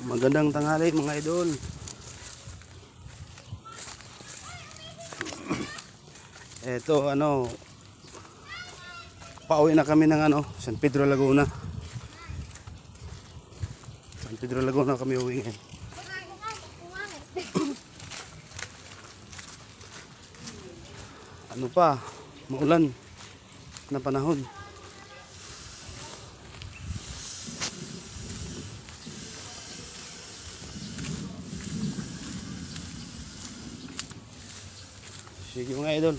Magandang tanghali mga idol. Eto pauwi na kami ng San Pedro Laguna. San Pedro Laguna kami uwi ngayon. Maulan na panahon. Sige mga idol.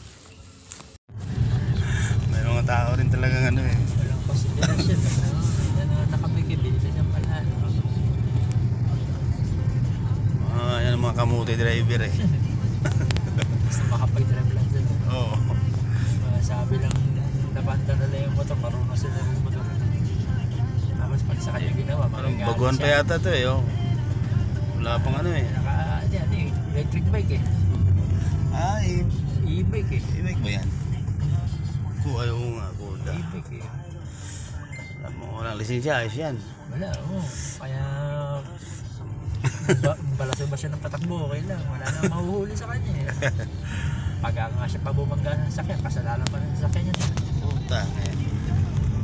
May mga tao rin talagang walang consideration. Nakapigil sa niyang pala. Yan mga kamuti driver eh. Basta makapag-drive lang sila. Oo. Sabi lang, napanda nila yung motor, marunong sila yung motor. Tapos pag sa kanya ginawa, Parang baguhan pa yata ito eh. Oh. Wala pang electric bike eh. E-bike eh. E-bike ba yan? Ayaw nga, kuda. E-bike eh. Alam mo, walang lisensya, ayos yan. Wala, kaya balaso ba siya ng patakbo, okay lang. Wala na mahuhuli sa kanya eh. Pag nga siya pa bumangga ng sakyan, kasalanan pa ng sakyan niya. Puta.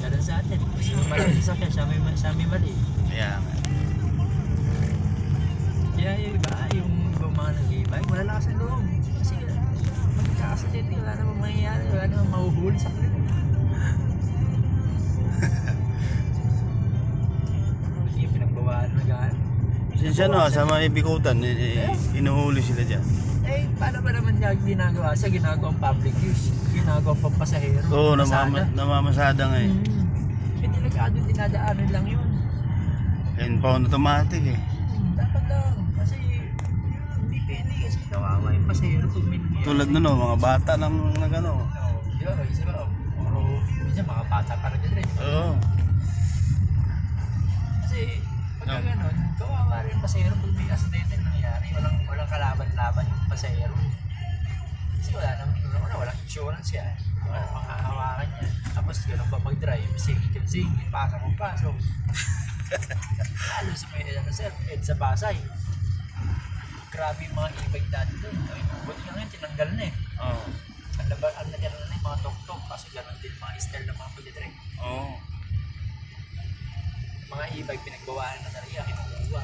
Ganun sa atin. Kasi mali sa sakyan, siya may mali. Kaya nga. Kaya yung iba, yung mga nag-e-bike, wala lang kasi loob. Kasi magkakasaliti, wala namang mangyayari, wala namang mahuhuli sa kanila. Kasi yung pinagbawaan na gaan. Siya sa mga ibikutan, inuhuli sila dyan. Paano ba naman niya ginagawa siya? Ginagawang public use. Ginagawang pampasahero. Oo, namamasada nga eh. Delikado, dinadaanan lang yun. Inbound automatic eh. Dapat lang. Kasi hindi pwede kasi kawawa yung pasahero kung may nangyayari. Tulad mga bata lang nagano. Di ba? Isa ba? Minsan mga bata para dyan rin. Oo. Kasi pagka ganon, kawawa rin yung pasahero kung may aksidente nangyayari. Walang kalaban-laban yung pasahero. Kasi walang insurance yan. Walang panghahawakan yan. Tapos gano'n pa mag-drive, singit, pasok. Lalo sa may sa Pasay. Grabe yung mga e-bike dati doon. Buti nga ngayon, tinanggal na eh. Oo. Ang nagyan na yung mga tok-tok. Kasi gano'n din mga style ng mga pag-drive. Oo. Mga e-bike pinagbawaan na talaga, kinukuha.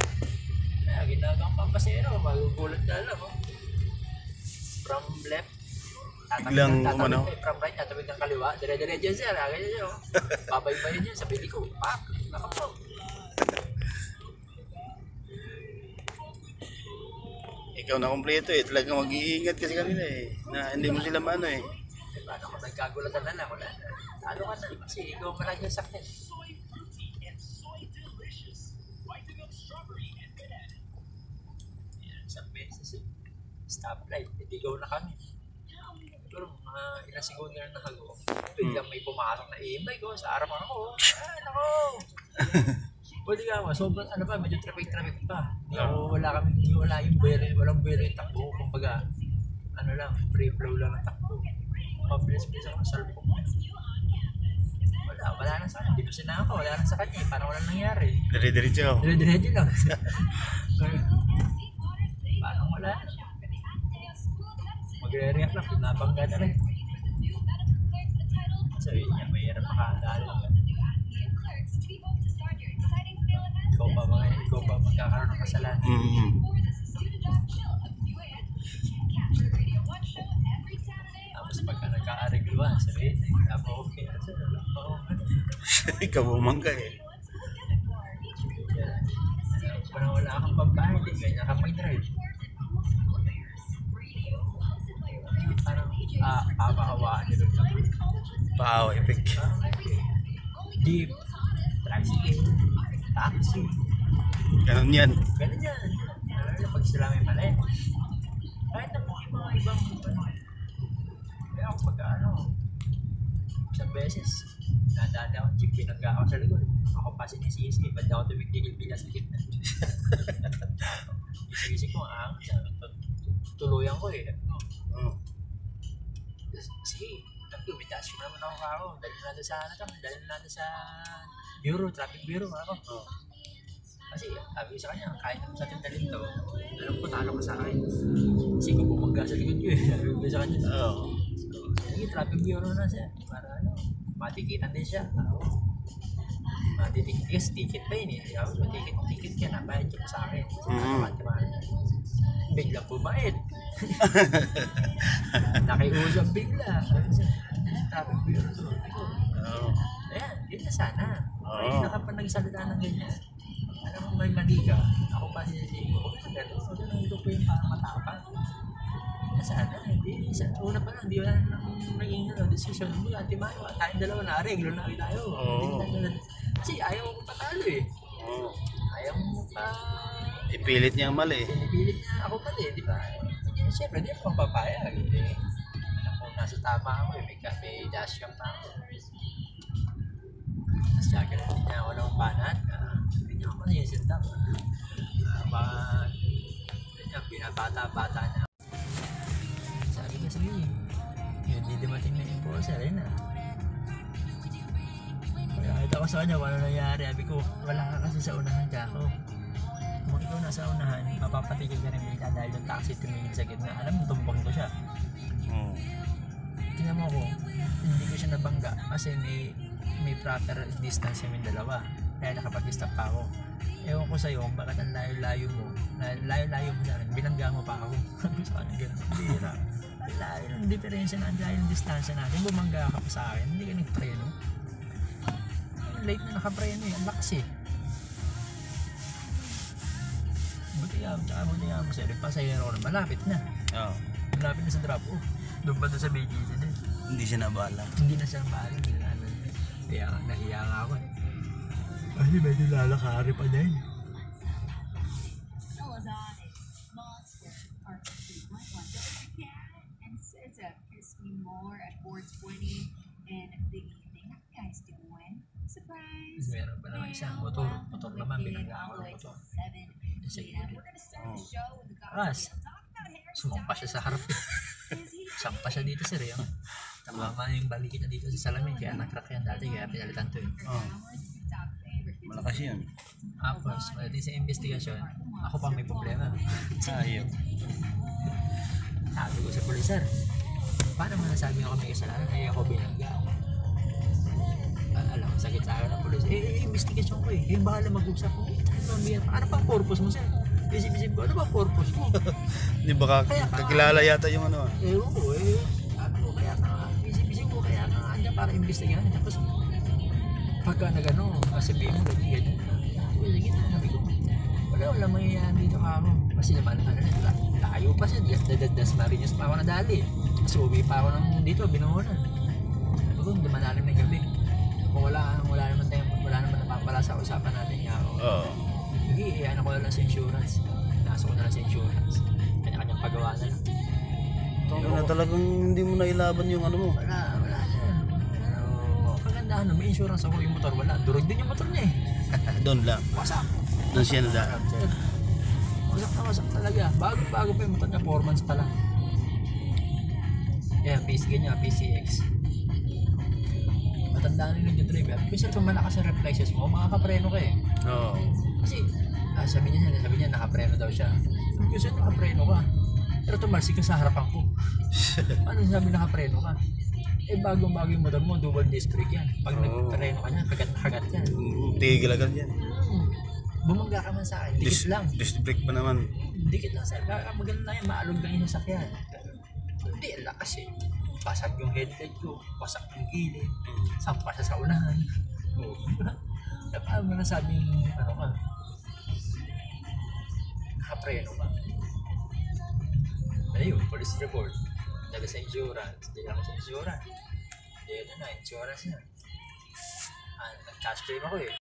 Kaya ginagawang pampasero, magugulat ka lang. From left, Biglang from right, tatawid ng kaliwa, dire-diretso siya, ganyan siya. Babaybayin niya sa pili ko, pak, nakapo. Ikaw na kompleto eh, talagang mag-iingat kasi kanila eh, na hindi mo sila maano eh. Paano kung nagkagulatan na lang, wala na. Talo ka na, kasi ikaw malagi yung sakit. Isang beses stoplight, itigaw na kami. Siguro mga ilang segundo na nakago. Biglang may pumasok na e-bike sa harapan ako. Nako! Pwede ka mo, sobrang medyo traffic pa. Wala yung walang buwero yung takbo. Kumbaga, free flow lang ang takbo. Mabilis-bilis ako ng cellphone. Wala na sa kanya. Binusin na ako, wala na sa kanya. Parang walang nangyari. Dire-diretso. Dire-diretso lang. Parang wala. Magre-react lang, pinabangga na rin. Sabi niya, mahirap makakadali lang. Ikaw ba magkakaroon ng kasalanan? Tapos pagka nagka-aregluan, sabihin, okay na sir, Ikaw bumangga eh. Parang wala kang pambayad, ganyan ka mag-drive. Parang pamahawaan nyo lang. Paawa, epic. Jeep, tricycle, taxi. Ganun yan. Ganun yan. Pag sila may mali. Kahit na mga ibang kaya ako isang beses nadaan ako jeep, pinangga ako sa likod. Ako pa sinisisi, ba't ako tumigil-bilas sa gitna. Isip ko, tuluyan ko eh. Kasi nag-umitas ko naman ako dalhin natin sa bureau, traffic bureau ako. Kasi sabi ko sa kanya, kahit naman sa tindaling to, alam ko talo ka sa akin. Kasi kung bumangga sa likod ko eh. Sabi ko sa kanya. Oo. Sige, traffic bureau na siya. Para ano, matikitan din siya. Matitikas, ticket pa yun eh. Sabi ko, ticket ka na, bayad ka pa sa akin. Biglang bumait. Nakiusap bigla. Traffic bureau to. Oo. Ayan, yun na sana. Ay, Oo. nakapag-nagsalita ng ganyan. Alam mo, may mali ka. Ako pa sinisihin ko. Gano'n, ito po yung parang matapang. Sana, hindi. Una pa lang, hindi wala nang naging decision. Hindi, Antimayo, tayong dalawa na, reglo na tayo. Oo. Kasi ayaw mo patalo eh. Oo. Ayaw mo pa... Ipilit niya ang mali. Pinipilit niya ako mali, di ba? Siyempre, di ako papayag. Alam ko, nasa tama ako eh. May dash cam pa ako. Tapos jacket ko niya ako ng banat. Hindi niya ako manisindak. Binabata-bata niya. Sabi ko, sige, yun, di dumating na yung enforcer, yun na. Kaya nakita ko sa kanya kung ano nangyari. Sabi ko, wala ka kasi sa unahan ka ako. Kung ikaw nasa unahan, mapapatigil ka rin bigla dahil yung taxi tumingin sa gitna. Alam mo, tumbang ko siya. Oo. Tingnan mo ko, hindi ko siya nabangga kasi may proper distance yung dalawa. Kaya nakapag-stop pa ako. Ewan ko sa'yo, bakit ang layo-layo mo sa akin, binangga mo pa ako. Sabi sa kanya gano'n, bira. Layo ng diferensya na dahil yung distansya natin, bumangga ka pa sa akin, hindi ka nagpreno. Late na nakapreno eh, ang lakas eh. Buti nga mo sa'yo, pasahero ko na, malapit na. Oo. Malapit na sa drop off. Doon pa doon sa BGC din. Hindi siya nabala. Hindi na siya bahala, hindi na ano. Kaya nahiya nga ako eh. Ay, medyo lalakari pa niya eh. Monster, and SZA Kiss Me More at 4:20 in the evening. How you guys doing? Surprise! Meron pa naman isang motor naman, binangga ako ng motor. 7 Sige. p.m. We're gonna start the show with the Ras, gospel. Talk about Harry sumampa siya sa harap. Sampa siya dito sir, yung tamama yung balikin na dito sa salamin, kaya nakrak yan dati, kaya pinalitan to eh. Oo. Malakas yun. Tapos, pagdating sa investigasyon, ako pa may problema. Ayaw. Sabi ko sa pulis, sir, paano mo nasabi ako may kasalanan? Ay ako binangga. Alam ko, sakit sa akin ng pulis. Investigasyon ko eh. Yung bahala mag-usap ko. Ano pang purpose mo, sir? Isip-isip ko, ano ba purpose mo? Hindi ba kakilala yata yung ano? Ewan ko eh. Sabi ko, kaya ka, isip-isip ko, kaya ka andyan para investigahan. Tapos, pagka nagano, sabihin mo, ganyan. Sige na, sabi ko, wala mangyayari dito ka ako. Kasi naman, layo pa siya. Das Marinas pa ako nadali. Kasi uwi pa ako ng dito, binungunan. Sabi ko, dumalalim na gabi. Kung wala naman napapala sa usapan natin niya ako. Oo. Sige, iyan ako na lang sa insurance. Nasok ko na lang sa insurance. Kanya-kanyang pagawa na lang. Ito na talagang hindi mo nailaban yung ano mo. Wala na. Pero, kagandahan na, may insurance ako, yung motor wala. Durog din yung motor niya eh. Doon lang. Wasak. Doon siya nadaan. Wasak talaga. Bago pa yung motor niya, 4 months pa lang. Yeah, ganyan, PCX. Matandaan rin yung driver. Kasi kung malakas ang reflexes mo, makakapreno ka eh. Oo. Kasi, sabi niya, nakapreno daw siya. Kasi nakapreno ka. Pero tumalsik ka sa harapan ko. Ano sabi nakapreno ka? Eh, bago yung motor mo, double disc brake yan. Pag nagpreno ka niya, kagat na kagat yan. Tigil agad yan. Bumangga ka man sa akin, dikit lang. Disc brake pa naman. Dikit lang sir, maganda lang yan, maalog lang yung sasakyan. Hindi, lakas eh. Pasag yung headlight ko, pasag yung gilid, sampa siya sa unahan. Paano mo nasabing, ano ka, nakapreno ka. Ayun, police report, dala sa insurance, dala sa insurance. Dito na, insurance na. Nag-cash claim ako eh.